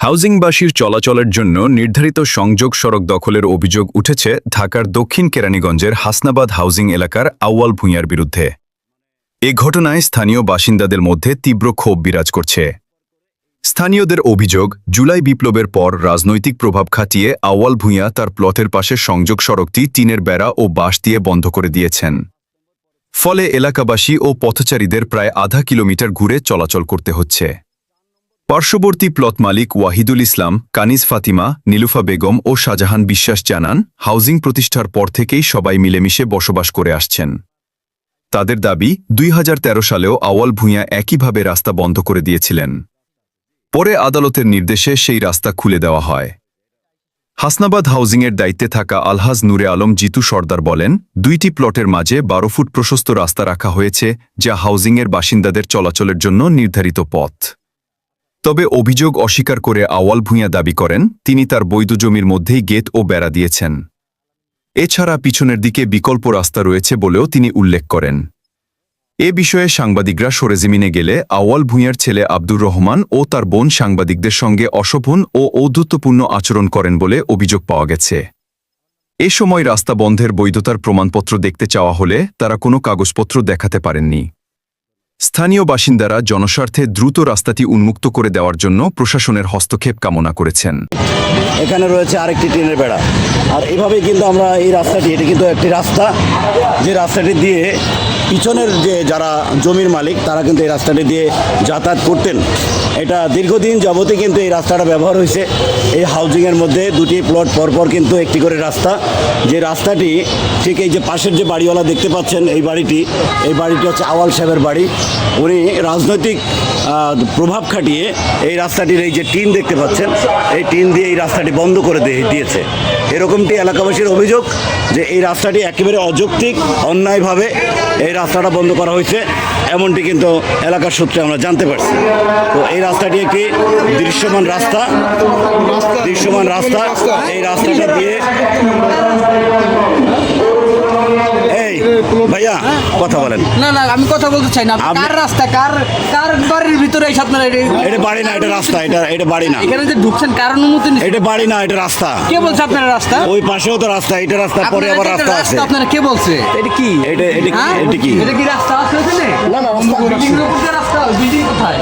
হাউজিংবাসীর চলাচলের জন্য নির্ধারিত সংযোগ সড়ক দখলের অভিযোগ উঠেছে ঢাকার দক্ষিণ কেরানীগঞ্জের হাসনাবাদ হাউজিং এলাকার আউয়াল ভূঁইয়ার বিরুদ্ধে। এ ঘটনায় স্থানীয় বাসিন্দাদের মধ্যে তীব্র ক্ষোভ বিরাজ করছে। স্থানীয়দের অভিযোগ, জুলাই বিপ্লবের পর রাজনৈতিক প্রভাব খাটিয়ে আউয়াল ভূঁইয়া তার প্লটের পাশে সংযোগ সড়কটি টিনের বেড়া ও বাঁশ দিয়ে বন্ধ করে দিয়েছেন। ফলে এলাকাবাসী ও পথচারীদের প্রায় আধা কিলোমিটার ঘুরে চলাচল করতে হচ্ছে। পার্শ্ববর্তী প্লট মালিক ওয়াহিদুল ইসলাম, কানিজ ফাতিমা, নীলুফা বেগম ও শাহজাহান বিশ্বাস জানান, হাউজিং প্রতিষ্ঠার পর থেকেই সবাই মিলেমিশে বসবাস করে আসছেন। তাদের দাবি, ২০১৩ সালেও আউয়াল ভূঁইয়া একইভাবে রাস্তা বন্ধ করে দিয়েছিলেন। পরে আদালতের নির্দেশে সেই রাস্তা খুলে দেওয়া হয়। হাসনাবাদ হাউজিংয়ের দায়িত্বে থাকা আলহাজ নূরে আলম জিতু সর্দার বলেন, ২টি প্লটের মাঝে ১২ ফুট প্রশস্ত রাস্তা রাখা হয়েছে, যা হাউজিংয়ের বাসিন্দাদের চলাচলের জন্য নির্ধারিত পথ। তবে অভিযোগ অস্বীকার করে আউয়াল ভূঁইয়া দাবি করেন, তিনি তার বৈধ জমির মধ্যেই গেট ও বেড়া দিয়েছেন। এছাড়া পিছনের দিকে বিকল্প রাস্তা রয়েছে বলেও তিনি উল্লেখ করেন। এ বিষয়ে সাংবাদিকরা সরেজমিনে গেলে আউয়াল ভূঁইয়ার ছেলে আব্দুর রহমান ও তার বোন সাংবাদিকদের সঙ্গে অশোভন ও ঔদ্ধত্যপূর্ণ আচরণ করেন বলে অভিযোগ পাওয়া গেছে। এ সময় রাস্তা বন্ধের বৈধতার প্রমাণপত্র দেখতে চাওয়া হলে তারা কোনো কাগজপত্র দেখাতে পারেননি। স্থানীয় বাসিন্দারা জনস্বার্থে দ্রুত রাস্তাটি উন্মুক্ত করে দেওয়ার জন্য প্রশাসনের হস্তক্ষেপ কামনা করেছেন। এখানে রয়েছে আরেকটি টিনের বেড়া, আর এভাবেই কিন্তু আমরা এই রাস্তাটি, এটি কিন্তু একটি রাস্তা, যে রাস্তাটি দিয়ে পিছনের যে যারা জমির মালিক তারা কিন্তু এই রাস্তাটি দিয়ে যাতায়াত করতেন। এটা দীর্ঘদিন যাবতই কিন্তু এই রাস্তাটা ব্যবহার হয়েছে। এই হাউজিংয়ের মধ্যে দুটি প্লট পরপর কিন্তু একটি করে রাস্তা, যে রাস্তাটি ঠিক এই যে পাশের যে বাড়িওয়ালা দেখতে পাচ্ছেন, এই বাড়িটি হচ্ছে আউয়াল সাহেবের বাড়ি। উনি রাজনৈতিক প্রভাব খাটিয়ে এই রাস্তাটির এই যে টিন দেখতে পাচ্ছেন, এই টিন দিয়ে এই রাস্তাটি বন্ধ করে দিয়েছে। এরকমটি এলাকাবাসীর অভিযোগ যে এই রাস্তাটি একেবারে অযৌক্তিক, অন্যায়ভাবে এই রাস্তাটা বন্ধ করা হয়েছে, এমনটি কিন্তু এলাকার সূত্রে আমরা জানতে পারছি। তো এই রাস্তাটি একটি দৃশ্যমান রাস্তা, এই রাস্তাটা দিয়ে ভাইয়া কথা বলেন। না আমি কথা বলতে চাই না। কার রাস্তা, কার বাড়ির ভিতরে এই আপনারা? এটা বাড়ি না, এটা রাস্তা। এটা বাড়ি না। এখানে যে ঢুকছেন কার অনুমতি নিছেন? এটা বাড়ি না, এটা রাস্তা। কে বলছে আপনারা রাস্তা? ওই পাশেও তো রাস্তা, এটা রাস্তা, পরে আবার রাস্তা আছে। আপনারা কে বলছে? এটা কি? এটা কি রাস্তা আছে এখানে? না বিল্ডিং এর উপরে রাস্তা, বিল্ডিং কোথায়?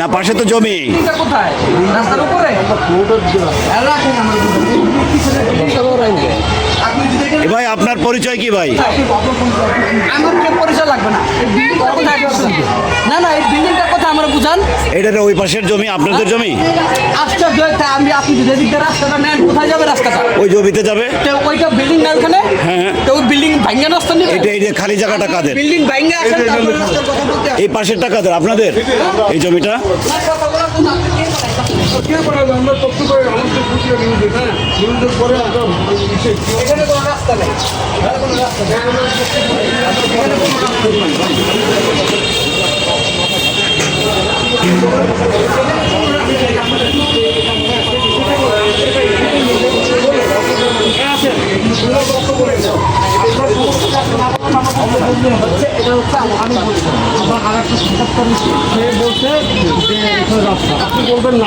না, পাশে তো জমি। এটা কোথায়? রাস্তার উপরে। ভাই, আপনার পরিচয় কি ভাই? আমার পরিচয় লাগবে না। না এই বিল্ডিংটার কথা আমরা বুঝান। এটা ওই পাশের জমি, আপনাদের জমি। আশ্চর্য, আপনি যদি এদিকে রাস্তাটা নেন, কোথায় যাবে রাস্তাটা? ওই জমিতে যাবে। ওইটা বিল্ডিং না ওখানে? হ্যাঁ। তো ওই বিল্ডিং ভাঙা রাস্তা নেবে? এটা এই যে খালি জায়গাটা কাদের? বিল্ডিং ভাঙা আছে, তারপর রাস্তার কথা বলতে। এই পাশেরটা কাদের? আপনাদের এই জমিটা? এখানে কোনো রাস্তা নেই।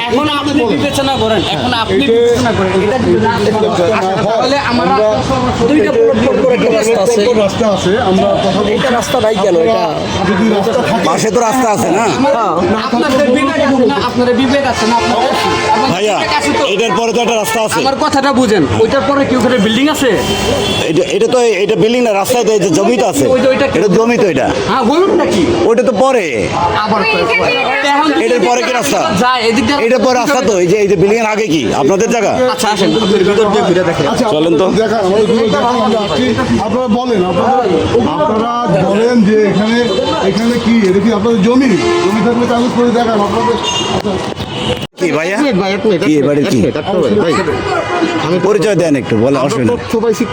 এখন আপনি বিবেচনা করেন, তাহলে আমার দুইটা রাস্তা আছে, আমরা এটা রাস্তা নাই কেন? এটা পাশে তো রাস্তা আছে না? আপনাদের বিবেক আছে না? আপনাদের বিবেক আছে না? ভাইয়া, এটার পরে তো একটা রাস্তা আছে। আমার কথাটা বুঝেন। ওইটার পরে কি ওখানে বিল্ডিং আছে? এটা বিল্ডিং না, রাস্তায় তো জমি তো আছে। এটা জমি তো। এটা হ্যাঁ, বলুন নাকি? ওইটা তো পরে। আবার এটার পরে কি রাস্তা? যায় এদিকে। এটার পরে রাস্তা তো এই যে বিল্ডিং এর আগে কি আপনাদের জায়গা? আচ্ছা আসেন, আপনাদের ভিতর দিয়ে ঘুরে দেখেন। চলেন তো। আপনারা বলেন, আপনারা বলেন যে এখানে কি, এটা কি আপনাদের জমি থাকলে কাগজ করে দেখান আপনাদের। কি ভাইয়া, কি এবারে কি আমি পরিচয় দেন একটু বলেন।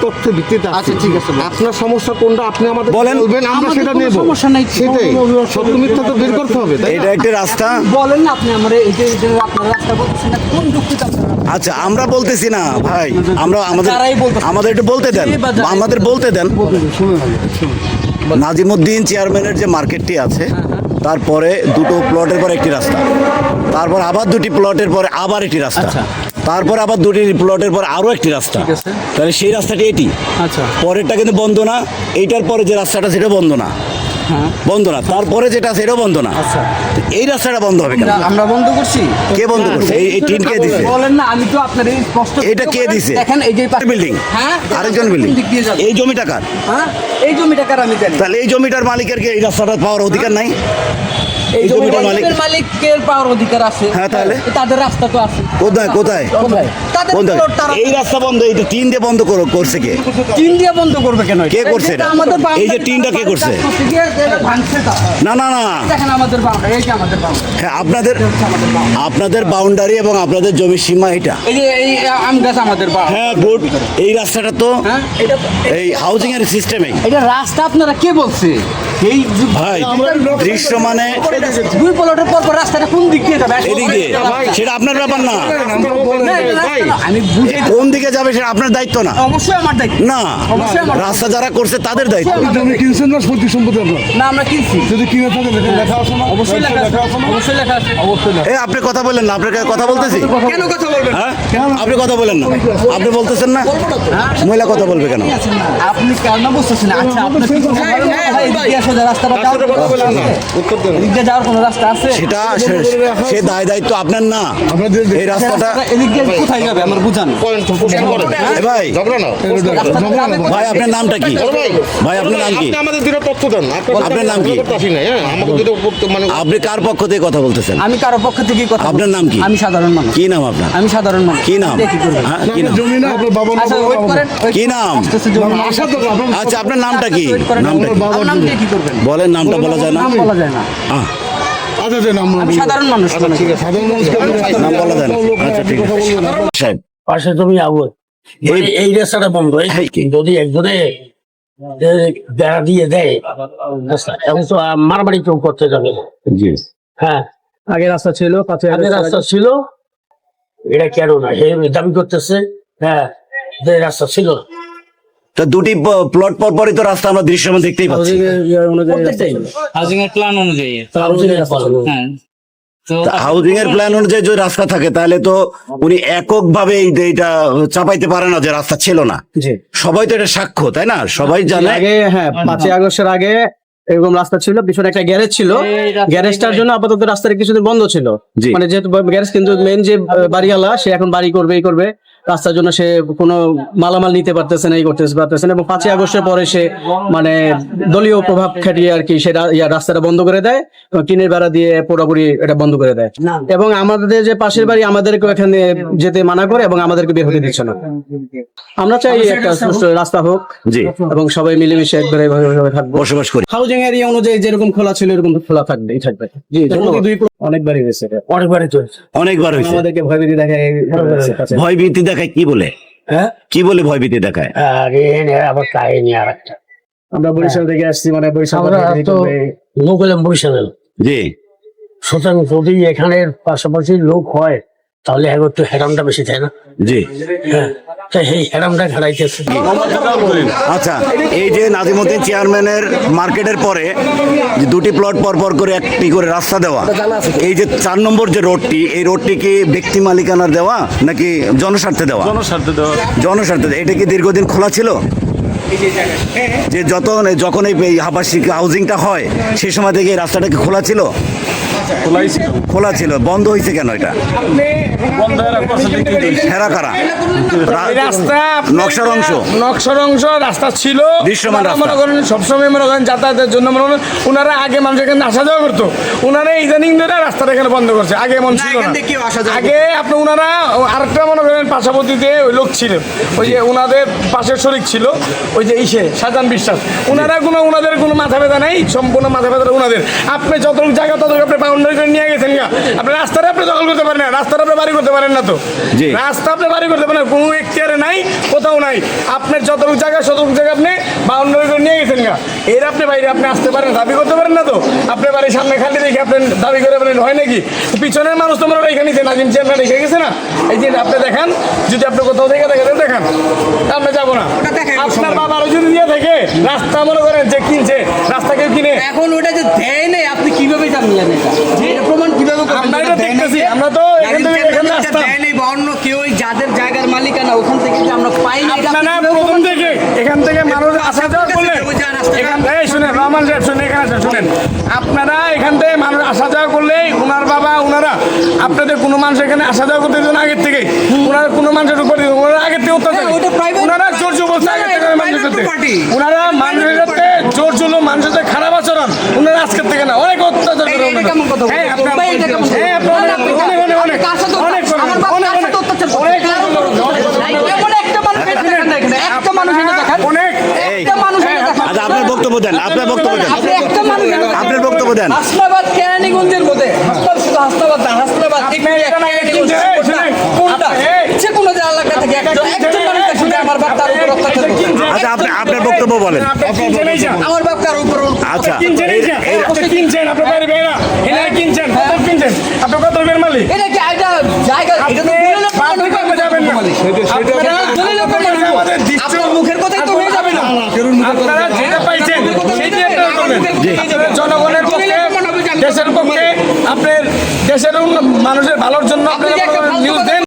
তথ্য ভিত্তিতে। আচ্ছা ঠিক আছে, আপনার সমস্যা কোনটা আপনি আমাদের বলেন, আমরা সেটা নেব। সমস্যা নাই, সেটাই সত্য মিথ্যা তো বের করতে হবে। এটা একটা রাস্তা। বলেন না আপনি আমার এই যে আপনার রাস্তা বলতেছেন না, কোন যুক্তিতে আপনারা? আচ্ছা, আমরা বলতেছি না ভাই, আমরা আমাদের একটু বলতে দেন, আমাদের বলতে দেন। নাজিমুদ্দিন চেয়ারম্যানের যে মার্কেটটি আছে, তারপরে দুটো প্লটের পর একটি রাস্তা, তারপর আবার দুটি প্লটের পরে আবার একটি রাস্তা, আচ্ছা। তারপর আবার দুটি প্লটের পর আরও একটি রাস্তা। ঠিক আছে। তাহলে সেই রাস্তাটি এটি, আচ্ছা। পরেরটা কিন্তু বন্ধ না, এইটার পরে যে রাস্তাটা সেটা বন্ধ না, হ্যাঁ বন্ধ না, তারপরে যেটা সেটাও বন্ধ না। আচ্ছা। তো এই রাস্তাটা বন্ধ হবে কেন? আমরা বন্ধ করছি। কে বন্ধ করছে? এই টিন কে দিছে? বলেন না, আমি তো আপনার এই স্পষ্ট এটা কে দিছে? দেখেন এই যে বিল্ডিং, হ্যাঁ আরেকজন বিল্ডিং, কোন দিক দিয়ে যাবে? এই জমি টাকার। হ্যাঁ এই জমিটা কার আমি জানি। তাহলে এই জমিটার মালিকের কি এই রাস্তাটা পাওয়ার অধিকার নাই? এই জমিটার জমির মালিকের পাওয়ার অধিকার আছে। হ্যাঁ, তাহলে? তাদের রাস্তা তো আছে। কোথায় কোথায় তাদের বন্ধ? প্লট তারা এই রাস্তা বন্ধ, এইটা টিন দিয়ে বন্ধ করছে কে? টিন দিয়ে বন্ধ করবে কেন? কে করছে এটা? আমাদের এই যে টিনটা কে করছে? ভাঙছে তা। না না না, দেখেন আমাদের বাউন্ডারি, এই যে আমাদের বাউন্ডারি, হ্যাঁ, আপনাদের বাউন্ডারি এবং আপনাদের জমির সীমা এটা। এই যে এই আম গাছ আমাদের বাউন্ডারি। হ্যাঁ গুড, এই রাস্তাটা তো হ্যাঁ এটা এই হাউজিং এর সিস্টেমেই। এটা রাস্তা আপনারা কে বলছে? এই ভাই দৃশ্য মানে দুই প্লটের পর পর রাস্তাটা কোন দিক দিয়ে যাবে? এদিক দিয়ে, সেটা আপনার ব্যাপার না। না, এটা রাস্তা না। আমি বুঝি কোন দিকে যাবে সেটা আপনার দায়িত্ব না। অবশ্যই আমার দায়িত্ব। না, অবশ্যই আমার রাস্তা যারা করছে তাদের দায়িত্ব। জমি কিনছেন না সত্যি সম্পত্তি আপনার? না আমরা কিনছি। যদি কিনে থাকে লেখা আছে না? অবশ্যই লেখা আছে। অবশ্যই লেখা আছে। অবশ্যই লেখা এই আপনি কথা বললেন না, আপনাকে কথা বলতেছি। কেন কথা বলবেন? হ্যাঁ, আপনি কথা বলেন না, আপনি বলতেছেন না, মহিলা কথা বলবে কেন? আপনি কেন বুঝতেছেন? আচ্ছা আপনার কি কোনো ভাই এদিক দিয়ে সোজা রাস্তাটা যাওয়ার এদিক দিয়ে যাওয়ার কোনো রাস্তা আছে? সেটা সে দায় দায়িত্ব আপনার না। আপনাদের এই রাস্তাটা এদিক দিয়ে কোথায় যাবে আমার বুঝান। এ ভাই, ভাই আপনার নামটা কি? ভাই আপনার নাম কি? আপনি আমাদের দুটো তথ্য দেন। আপনার নাম কি? ট্রাফিক নাই, হ্যাঁ আমাকে দুটো মানে আপনি কার পক্ষ থেকে কথা বলতেছেন? আমি কারো পক্ষ থেকে কথা আপনার বলছি। নাম কি? আমি সাধারণ মানুষ। কি নাম আপনার? আমি সাধারণ মানুষ। কি নাম? দিয়ে কি করবেন? হ্যাঁ, কি নাম? জমি না আপনার বাবার আচ্ছা ওয়েট করেন। কি নাম? আসতেছে জমি। আশা তো আপনার আচ্ছা আপনার নামটা কি? wait করেন। নামটা কি? আমার নাম দিয়ে কি করবেন? বলেন, নামটা বলা যায় না? নাম বলা যায় না। আহ, আচ্ছা যে নাম আমি সাধারণ মানুষ। ঠিক আছে। সাধারণ মানুষকে নাম বলা যায় না। আচ্ছা ঠিক আছে সাহেব, পাশে তুমি আবুল এই রাস্তাটা বন্ধ এই কি? যদি একজনে বেড়া দিয়ে দেয় রাস্তা, এখন তো মারামারি কেউ করতে যাবে না। হ্যাঁ আগে রাস্তা ছিল, পাশে আগে রাস্তা ছিল, এটা কেন না হে দাবি করতেছে। হ্যাঁ যে রাস্তা ছিল না। তা দুটি প্লট পর পরই তো রাস্তা আমরা দৃশ্যমান দেখতেই পাচ্ছি। প্রত্যেকটাই হাউজিং এর প্ল্যান অনুযায়ী হ্যাঁ তো হাউজিং এর প্ল্যান অনুযায়ী যদি রাস্তা থাকে তাহলে তো উনি এককভাবে এইটা চাপাইতে পারে না যে রাস্তা ছিল না। জি। সবাই তো এটা সাক্ষ্য, তাই না? সবাই জানে। আগে হ্যাঁ 5ই আগস্টের আগে এরকম রাস্তা ছিল, পিছনে একটা গ্যারেজ ছিল। গ্যারেজটার জন্য আপাতত রাস্তাটা কিছুদিন বন্ধ ছিল। জি। মানে যেহেতু গ্যারেজ, কিন্তু মেন যে বাড়িওয়ালা সে এখন বাড়ি করবে, এই করবে, রাস্তার জন্য সে কোনো মালামাল নিতে পারতেছে না, এই করতেছে পারতেছে না। এবং 5ই আগস্টের পরে সে মানে দলীয় প্রভাব খাটিয়ে আর কি সেটা রাস্তাটা বন্ধ করে দেয় এবং টিনের বেড়া দিয়ে পুরোপুরি এটা বন্ধ করে দেয়। এবং আমাদের যে পাশের বাড়ি আমাদেরকে এখানে যেতে মানা করে এবং আমাদেরকে বের হতে দিচ্ছে না। আমরা চাই একটা সুষ্ঠু রাস্তা হোক জি, এবং সবাই মিলেমিশে একবারে ভাবে থাকবো। বসবাস করি। হাউজিং এরিয়া অনুযায়ী যেরকম খোলা ছিল এরকম খোলা থাকবেই থাকবে। জি, ধন্যবাদ। অনেকবারই হয়েছে এটা। অনেকবারই চলছে। অনেকবার হয়েছে। আমাদেরকে ভয়ভীতি দেখায় ভয় ভীতি দেখায় কি বলে? হ্যাঁ কি বলে ভয় ভীতি দেখায়? আর এনে আবার কাহিনী আর একটা, আমরা বরিশাল থেকে আসছি, মানে বরিশাল আমরা তো লোক হলাম বরিশালের। জি, সুতরাং যদি এখানের পাশাপাশি লোক হয় তাহলে এখন একটু হেরামটা বেশি তাই না? জি। হ্যাঁ তাই সেই হেরামটা ঘাড়াইতেছে। আচ্ছা, এই যে নাজিমুদ্দিন চেয়ারম্যানের মার্কেটের পরে যে দুটি প্লট পর পর করে একটি করে রাস্তা দেওয়া, এই যে 4 নম্বর যে রোডটি, এই রোডটি কি ব্যক্তি মালিকানার দেওয়া নাকি জনস্বার্থে দেওয়া? জনস্বার্থে দেওয়া। এটা কি দীর্ঘদিন খোলা ছিল? যে যখন এই আবাসিক হাউজিংটা হয় সেই সময় থেকে এই রাস্তাটা কি খোলা ছিল? খোলা ছিল। বন্ধ হয়েছে কেন এটা? হেরা কারা? রাস্তা নকশার অংশ, নকশার অংশ রাস্তা ছিল দৃশ্যমান রাস্তা। মনে করেন সবসময় মনে করেন যাতায়াতের জন্য মনে করেন ওনারা আগে মানুষ এখানে আসা যাওয়া করতো, ওনারা ইদানিং ধরে রাস্তাটা এখানে বন্ধ করছে। আগে এমন ছিল না। আগে আপনি ওনারা আরেকটা মনে করেন পাশাপাশিতে ওই লোক ছিলেন, ওই যে ওনাদের পাশের শরিক ছিল ওই যে সাজান বিশ্বাস, ওনারা ওনাদের কোনো মাথা ব্যথা নাই, সম্পূর্ণ মাথা ব্যথা ওনাদের। আপনি যতটুকু জায়গা ততটুকু আপনি পাউন্ডারি বাউন্ডারি করে নিয়ে গেছেন গা, আপনি রাস্তাটা আপনি দখল করতে পারেন না, রাস্তাটা আপনি বাড়ি করতে পারেন না তো, জি। রাস্তা আপনি বাড়ি করতে পারেন না, কোনো এখতিয়ারে নাই, কোথাও নাই, আপনার যতটুকু জায়গা শতটুকু জায়গা আপনি বাউন্ডারি করে নিয়ে গেছেন গা, এর আপনি বাইরে আপনি আসতে পারেন, দাবি করতে পারেন না তো, আপনার বাড়ির সামনে খালি দেখে আপনি দাবি করে বলেন হয় নাকি? পিছনের মানুষ তোমরা এখানে নাজিম চেয়ারম্যান রেখে গেছে না, এই যে আপনি দেখান, যদি আপনি কোথাও থেকে দেখেন দেখান, আমরা যাবো না। আপনার বাবারও যদি দিয়ে থাকে রাস্তা মনে করেন যে কিনছে, রাস্তা কেউ কিনে, এখন ওটা যে দেয় নাই, আপনি কিভাবে জানলেন এটা? এটা প্রমাণ কিভাবে করবেন? আমরা এটা দেখতেছি, আমরা তো এখান থেকে এখানে আসতাম। দেয় নাই বা অন্য কেউ যাদের জায়গার মালিকানা ওখান থেকে যে আমরা পাই না, এটা আপনারা প্রথম থেকে এখান থেকে মানুষ আসা যাওয়া করলে, এই শুনেন রহমান সাহেব শুনে এখানে আসেন, শুনেন, আপনারা এখান থেকে মানুষ আসা যাওয়া করলে ওনার বাবা ওনারা আপনাদের কোনো মানুষ এখানে আসা যাওয়া করতে দিন আগের থেকে, ওনারা কোনো মানুষের উপর ওনারা আগের থেকে অত্যাচার, ওনারা জোর জোর বলছে আগের থেকে মানুষের সাথে, ওনারা মানুষের সাথে জোর জোর মানুষের সাথে খারাপ আচরণ, ওনারা আজকের থেকে না, অনেক অত্যাচার করে ওনারা। হ্যাঁ আপনার হ্যাঁ আপনার অনেক অনেক অনেক অনেক অনেক অনেক আচ্ছা আপনার বক্তব্য দেন, আপনার বক্তব্য দেন, আপনার বক্তব্য দেন। হাসনাবাদ কেরানীগঞ্জের মধ্যে হাসনাবাদ না, হাসনাবাদ কোনটা যে কোনো এলাকা থেকে একজন মানুষের সাথে আমার বাপ তার উপর অত্যাচার করছে। আচ্ছা আপনার বক্তব্য বলেন। আমার বাপ তার উপর আচ্ছা কিনছেন আপনার বাড়ি বেড়া এনে কিনছেন, কত কিনছেন, আপনার কত বের মালিক, এটা কি এটা জায়গা, এটা তো দলিল প্রমাণ হইবে না, যাবেন না, আপনারা দলিল প্রমাণ হইবে, আপনার মুখের কথাই তো হয়ে যাবে না, আপনারা যেটা পাইছেন সেটাই আপনারা করবেন। জনগণের পক্ষে, দেশের পক্ষে, আপনার দেশের মানুষের ভালোর জন্য আপনারা নিউজ দেন।